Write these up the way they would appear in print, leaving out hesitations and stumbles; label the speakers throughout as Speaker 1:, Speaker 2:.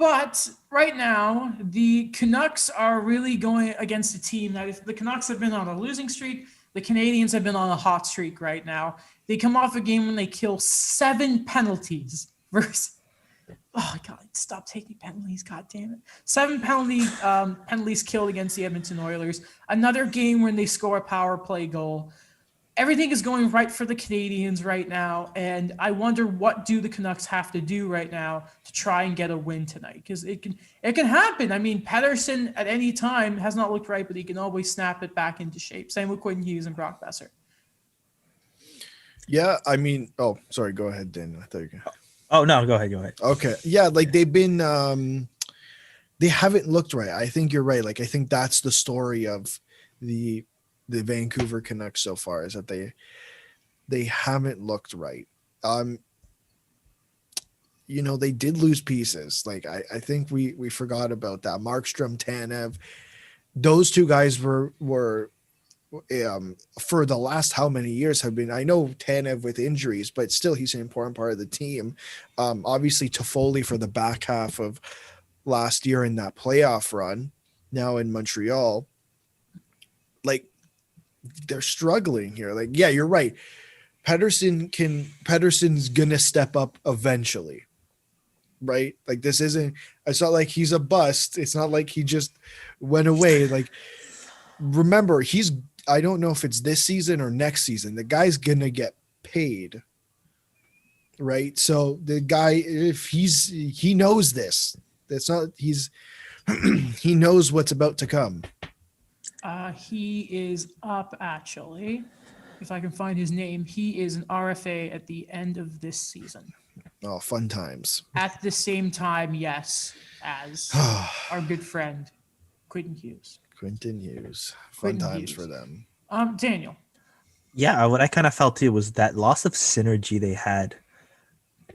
Speaker 1: But right now, the Canucks are really going against a team that if the Canucks have been on a losing streak, the Canadiens have been on a hot streak right now. They come off a game when they kill 7 penalties versus. Oh God! Stop taking penalties! God damn it! 7 penalties killed against the Edmonton Oilers. Another game when they score a power play goal. Everything is going right for the Canadiens right now, and I wonder what do the Canucks have to do right now to try and get a win tonight, because it can happen. I mean, Pettersson at any time has not looked right, but he can always snap it back into shape. Same with Quinn Hughes and Brock Besser.
Speaker 2: Yeah, I mean, oh, sorry, go ahead, Daniel. I thought you were gonna...
Speaker 3: Oh no, go ahead.
Speaker 2: Okay, yeah, like they've been, they haven't looked right. I think you're right. Like I think that's the story of the Vancouver Canucks so far, is that they haven't looked right. They did lose pieces. Like I think we forgot about that. Markstrom, Tanev, those two guys were for the last how many years have been. I know Tanev with injuries, but still he's an important part of the team. Obviously Toffoli for the back half of last year in that playoff run, now in Montreal. Like they're struggling here. Like, yeah, you're right. Pettersson's gonna step up eventually, right? Like this isn't, it's not like he's a bust. It's not like he just went away. Like, remember, I don't know if it's this season or next season. The guy's gonna get paid, right? So the guy, if he knows this, that's not, he knows what's about to come.
Speaker 1: He is up, actually. If I can find his name, he is an RFA at the end of this season.
Speaker 2: Oh, fun times.
Speaker 1: At the same time, yes, as our good friend, Quentin Hughes. Fun times for them. Daniel.
Speaker 3: Yeah, what I kind of felt too was that loss of synergy they had.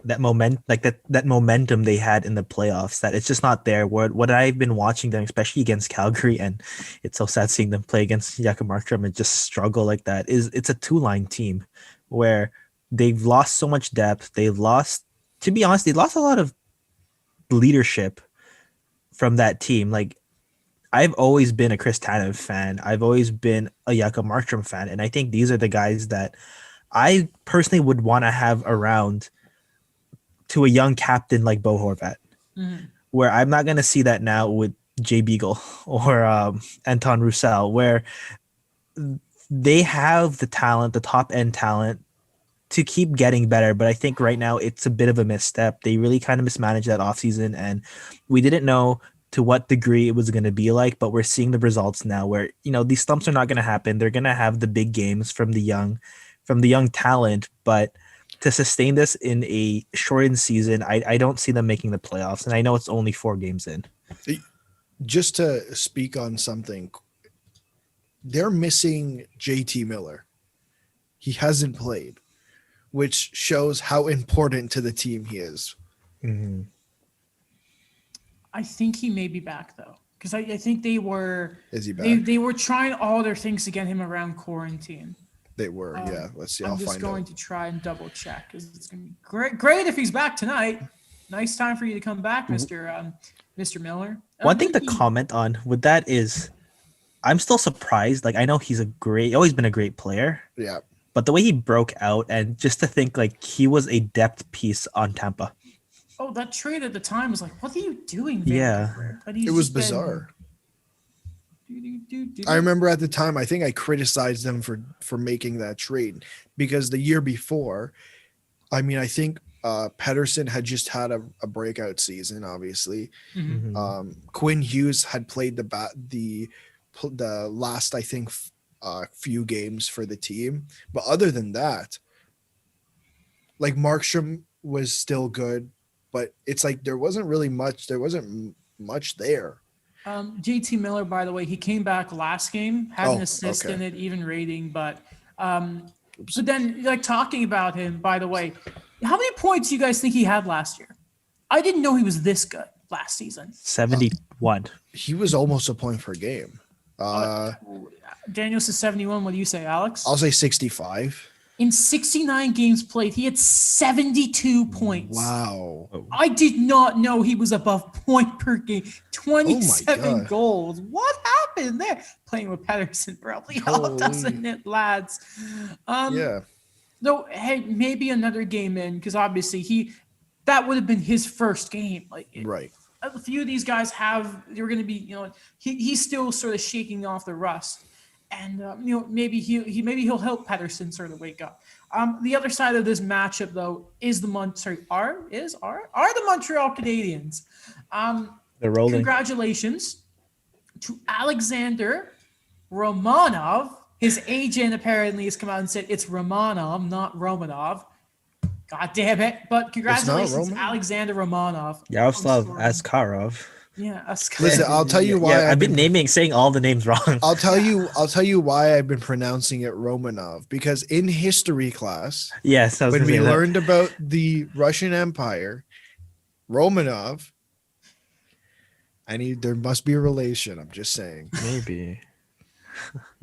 Speaker 3: That momentum they had in the playoffs, that it's just not there. What I've been watching them, especially against Calgary, and it's so sad seeing them play against Jakob Markstrom and just struggle like that, is it's a 2-line team where they've lost so much depth. They've lost, to be honest, they lost a lot of leadership from that team. Like, I've always been a Chris Tanev fan. I've always been a Jakob Markstrom fan. And I think these are the guys that I personally would want to have around to a young captain like Bo Horvat, where I'm not going to see that now with Jay Beagle or Anton Roussel, where they have the talent, the top end talent to keep getting better. But I think right now it's a bit of a misstep. They really kind of mismanaged that offseason, and we didn't know to what degree it was going to be like, but we're seeing the results now where, these slumps are not going to happen. They're going to have the big games from the young talent, but to sustain this in a shortened season, I don't see them making the playoffs. And I know it's only 4 games in.
Speaker 2: Just to speak on something, they're missing JT Miller. He hasn't played, which shows how important to the team he is.
Speaker 3: Mm-hmm.
Speaker 1: I think he may be back, though, because I think they were.
Speaker 2: Is he back?
Speaker 1: They were trying all their things to get him around quarantine.
Speaker 2: They were, yeah. Let's see.
Speaker 1: I'm just going to try and double check, because it's going to be great if he's back tonight. Nice time for you to come back, Mr. Miller.
Speaker 3: One thing to comment on with that is, I'm still surprised. Like, I know he's always been a great player.
Speaker 2: Yeah.
Speaker 3: But the way he broke out, and just to think like he was a depth piece on Tampa.
Speaker 1: Oh, that trade at the time was like, what are you doing,
Speaker 3: Vancouver?
Speaker 1: Yeah.
Speaker 2: It was bizarre. I remember at the time, I think I criticized them for making that trade, because the year before, I think Pettersson had just had a breakout season, obviously.
Speaker 1: Mm-hmm.
Speaker 2: Quinn Hughes had played the last, I think, few games for the team. But other than that, like, Markstrom was still good, but it's like there wasn't much there.
Speaker 1: JT Miller, by the way, he came back last game, had an assist in it, even rating, but then, like, talking about him, by the way, how many points do you guys think he had last year? I didn't know he was this good last season.
Speaker 3: 71.
Speaker 2: He was almost a point per game.
Speaker 1: Daniel says 71. What do you say, Alex?
Speaker 2: I'll say 65.
Speaker 1: In 69 games played, he had 72 points.
Speaker 2: Wow.
Speaker 1: I did not know he was above point per game. 27
Speaker 2: God.
Speaker 1: goals. What happened there? Playing with Pedersen probably helped,
Speaker 2: Holy.
Speaker 1: doesn't it, lads?
Speaker 2: Yeah.
Speaker 1: No, hey, maybe another game in, because obviously that would have been his first game. Like,
Speaker 2: Right.
Speaker 1: a few of these guys they're going to be, he's still sort of shaking off the rust. And maybe he'll help Pedersen sort of wake up. The other side of this matchup, though, is the Montreal Canadiens.
Speaker 3: They're rolling.
Speaker 1: Congratulations to Alexander Romanov. His agent apparently has come out and said it's Romanov, not Romanov. God damn it! But congratulations,
Speaker 2: Romanov?
Speaker 1: Alexander Romanov.
Speaker 3: Yaroslav Askarov.
Speaker 1: Yeah,
Speaker 2: Listen, I'll tell you why.
Speaker 3: Yeah, I've been saying all the names wrong.
Speaker 2: I'll tell you why I've been pronouncing it Romanov, because in history class,
Speaker 3: yes,
Speaker 2: when we learned about the Russian Empire, Romanov, there must be a relation. I'm just saying.
Speaker 3: Maybe.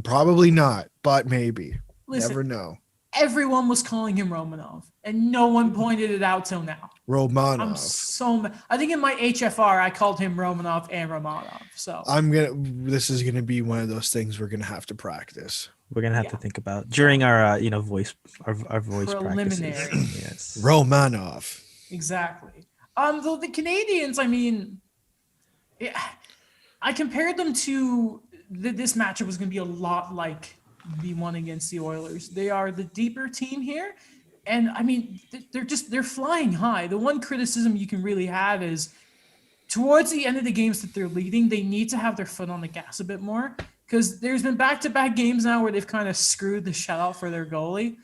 Speaker 2: Probably not, but maybe.
Speaker 1: Listen,
Speaker 2: never know.
Speaker 1: Everyone was calling him Romanov, and no one pointed it out till now.
Speaker 2: Romanov.
Speaker 1: I think in my HFR I called him Romanov and Romanov. So
Speaker 2: this is gonna be one of those things we're gonna have to practice.
Speaker 3: We're gonna have to think about during our voice
Speaker 1: preliminary
Speaker 3: practices. Yes.
Speaker 2: Romanov.
Speaker 1: Exactly. Though the Canadians, I mean, I compared them to this matchup was going to be a lot like the one against the Oilers. They are the deeper team here. And I mean, they're flying high. The one criticism you can really have is towards the end of the games that they're leading, they need to have their foot on the gas a bit more, because there's been back-to-back games now where they've kind of screwed the shutout for their goalie.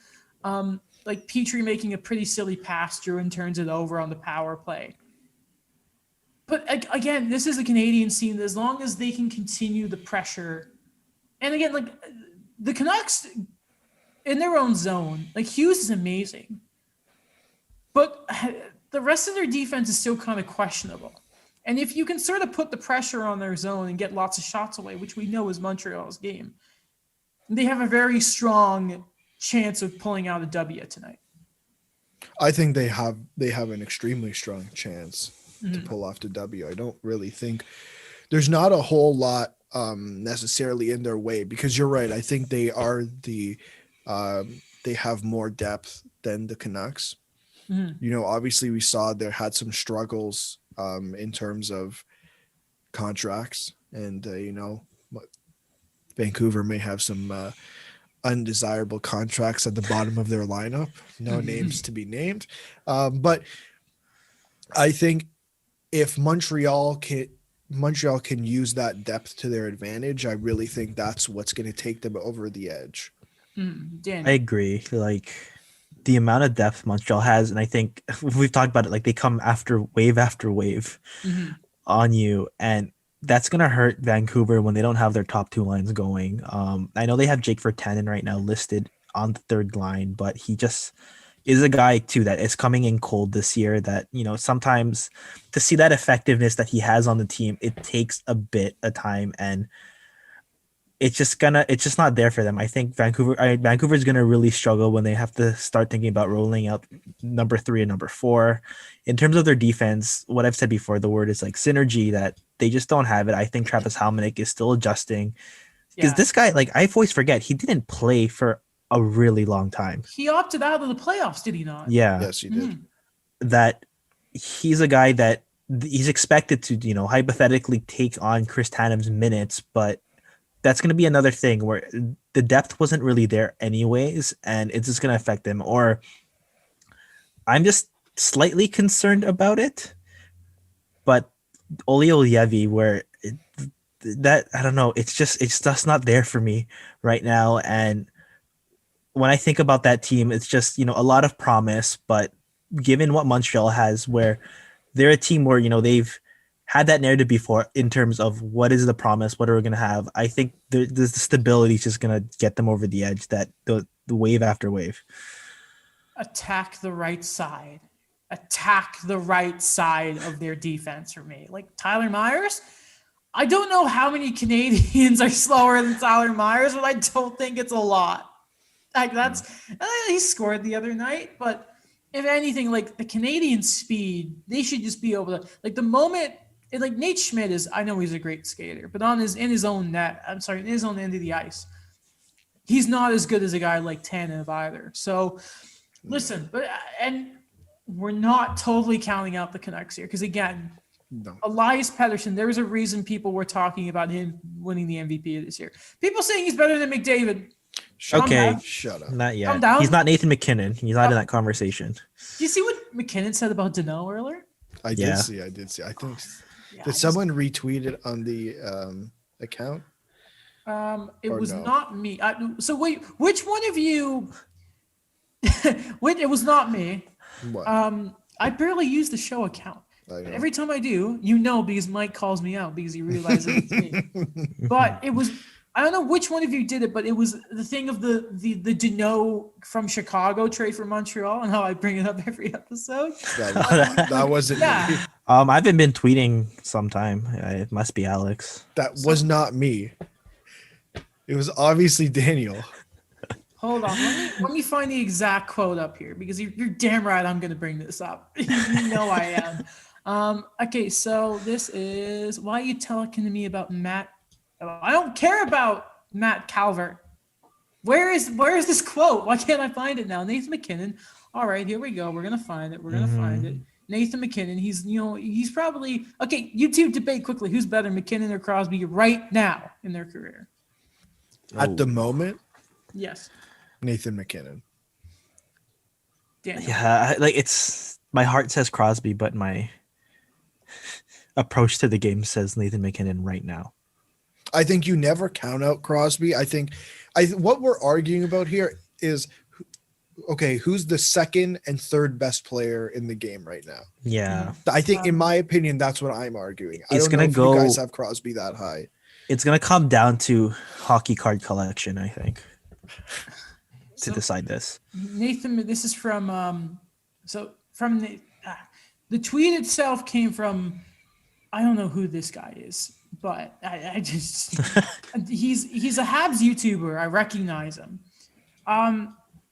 Speaker 1: Like Petrie making a pretty silly pass, Druin turns it over on the power play. But again, this is a Canadian team that as long as they can continue the pressure, and again, like the Canucks in their own zone, like Hughes is amazing, but the rest of their defense is still kind of questionable. And if you can sort of put the pressure on their zone and get lots of shots away, which we know is Montreal's game, they have a very strong chance of pulling out a W tonight.
Speaker 2: I think they have an extremely strong chance to pull off the W. I don't really think there's not a whole lot necessarily in their way, because you're right. I think they are they have more depth than the Canucks. Obviously we saw they had some struggles in terms of contracts, and Vancouver may have some undesirable contracts at the bottom of their lineup. No names to be named. But I think if Montreal can use that depth to their advantage, I really think that's what's going to take them over the edge.
Speaker 3: I agree. Like the amount of depth Montreal has, and I think we've talked about it, like they come after wave on you, and that's going to hurt Vancouver when they don't have their top two lines going. I know they have Jake Virtanen right now listed on the third line, but he just is a guy too that is coming in cold this year, that, sometimes to see that effectiveness that he has on the team, it takes a bit of time, and it's just not there for them. I think Vancouver's going to really struggle when they have to start thinking about rolling out number 3 and number 4. In terms of their defense, what I've said before, the word is like synergy, that they just don't have it. I think Travis Hamonic is still adjusting, because this guy, like, I always forget, he didn't play for a really long time.
Speaker 1: He opted out of the playoffs, did he not?
Speaker 3: Yeah.
Speaker 2: Yes, he did.
Speaker 3: That he's a guy that he's expected to, hypothetically take on Chris Tanem's minutes, but that's going to be another thing where the depth wasn't really there anyways, and it's just going to affect them. Or I'm just slightly concerned about it, but Oli Olievi, where I don't know, it's just not there for me right now. And when I think about that team, it's just, a lot of promise, but given what Montreal has, where they're a team where, they've had that narrative before in terms of what is the promise, what are we going to have, I think the stability is just going to get them over the edge, that the wave after wave.
Speaker 1: Attack the right side. Attack the right side of their defense for me. Like Tyler Myers, I don't know how many Canadians are slower than Tyler Myers, but I don't think it's a lot. Like he scored the other night, but if anything, like the Canadian speed, they should just be able to like the moment. Like Nate Schmidt is, I know he's a great skater, but in his own net, I'm sorry, in his own end of the ice, he's not as good as a guy like Tanev either. So listen, but and we're not totally counting out the Canucks here because again,
Speaker 2: No.
Speaker 1: Elias Pettersson, there was a reason people were talking about him winning the MVP this year. People saying he's better than McDavid. Calm
Speaker 3: Okay,
Speaker 1: down.
Speaker 2: Shut up.
Speaker 3: not
Speaker 1: Calm
Speaker 3: yet.
Speaker 1: down.
Speaker 3: He's not Nathan McKinnon. He's not in that conversation.
Speaker 1: Do you see what McKinnon said about Danault earlier?
Speaker 2: I
Speaker 3: Yeah.
Speaker 2: did see. I think
Speaker 1: Yeah,
Speaker 2: did someone retweet it on the account?
Speaker 1: It
Speaker 2: or
Speaker 1: was
Speaker 2: no?
Speaker 1: not me. So wait, which one of you? It was not me.
Speaker 2: What?
Speaker 1: I barely use the show account.
Speaker 2: I know.
Speaker 1: Every time I do, because Mike calls me out because he realizes it's me. But it was, I don't know which one of you did it, but it was the thing of the Danault from Chicago trade for Montreal and how I bring it up every episode.
Speaker 2: That wasn't
Speaker 1: Yeah.
Speaker 2: me.
Speaker 3: I haven't been tweeting sometime. It must be Alex.
Speaker 2: That was not me. It was obviously Daniel.
Speaker 1: Hold on, let me find the exact quote up here because you're damn right I'm going to bring this up. You know I am. Okay, so this is why you talking to me about Matt. I don't care about Matt Calvert. Where is this quote? Why can't I find it now? Nathan McKinnon. All right, here we go. We're gonna find it. Find it. Nathan McKinnon. He's probably okay. You two debate quickly. Who's better, McKinnon or Crosby, right now in their career?
Speaker 2: At the moment,
Speaker 1: Yes.
Speaker 2: Nathan McKinnon.
Speaker 1: Daniel.
Speaker 3: Yeah, it's my heart says Crosby, but my approach to the game says Nathan McKinnon right now.
Speaker 2: I think you never count out Crosby. I think what we're arguing about here is okay, who's the second and third best player in the game right now?
Speaker 3: Yeah,
Speaker 2: I think, in my opinion, that's what I'm arguing. I
Speaker 3: It's
Speaker 2: don't know
Speaker 3: gonna
Speaker 2: if
Speaker 3: go-
Speaker 2: you guys have Crosby that high.
Speaker 3: it's gonna come down to hockey card collection, I think, to decide this.
Speaker 1: Nathan, this is from the tweet itself came from, I don't know who this guy is, but I just he's a Habs YouTuber. I recognize him.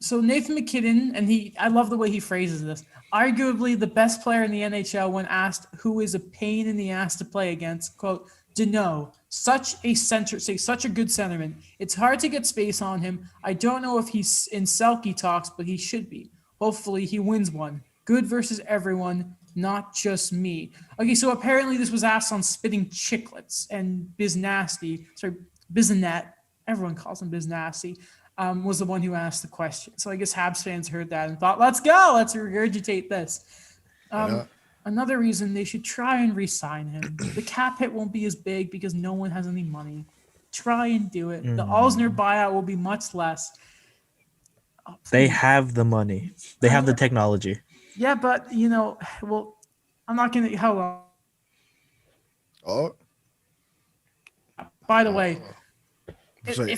Speaker 1: So Nathan McKinnon, and I love the way he phrases this. Arguably the best player in the NHL when asked who is a pain in the ass to play against, quote, Danault, such a good centerman. It's hard to get space on him. I don't know if he's in Selke talks, but he should be. Hopefully he wins one. Good versus everyone, not just me. Okay, so apparently this was asked on Spitting Chicklets and Biznat, everyone calls him Biznasty, was the one who asked the question. So I guess Habs fans heard that and thought, let's go, let's regurgitate this. Another reason they should try and re-sign him. The cap hit won't be as big because no one has any money. Try and do it. The Alsner buyout will be much less. Oh,
Speaker 3: They
Speaker 1: please.
Speaker 3: have the money. They have the technology.
Speaker 1: Yeah, but I'm not gonna. How long?
Speaker 2: Oh,
Speaker 1: By the way,
Speaker 2: sorry,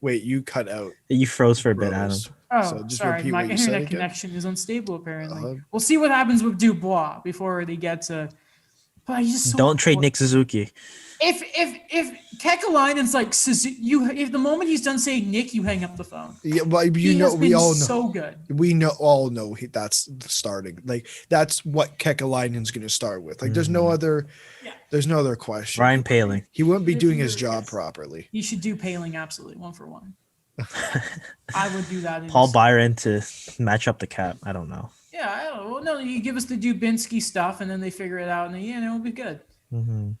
Speaker 2: wait, you cut out.
Speaker 3: You froze for a bit, Adam.
Speaker 2: Rose.
Speaker 1: oh,
Speaker 2: So just
Speaker 1: sorry,
Speaker 2: repeat
Speaker 1: my
Speaker 2: what you said
Speaker 1: internet
Speaker 2: again.
Speaker 1: connection is unstable. Apparently,
Speaker 2: Uh-huh.
Speaker 1: we'll see what happens with Dubois before they get to. But he's just so
Speaker 3: Don't trade Nick Suzuki.
Speaker 1: If Kekalainen's like if the moment he's done saying Nick, you hang up the phone.
Speaker 2: Yeah, well,
Speaker 1: He has
Speaker 2: we
Speaker 1: been
Speaker 2: all know.
Speaker 1: so good.
Speaker 2: We all know that's starting. Like that's what Kekalainen's going to start with. Like there's no other.
Speaker 1: Yeah.
Speaker 2: There's no other question.
Speaker 3: Ryan Paling.
Speaker 2: He wouldn't be doing his
Speaker 1: Yes.
Speaker 2: job properly.
Speaker 1: You should do Paling absolutely 1-for-1. I would do that.
Speaker 3: Paul Byron to match up the cap. I don't know.
Speaker 1: Yeah, I don't know. Well, no, you give us the Dubinsky stuff, and then they figure it out, and it'll be good.
Speaker 3: Mhm.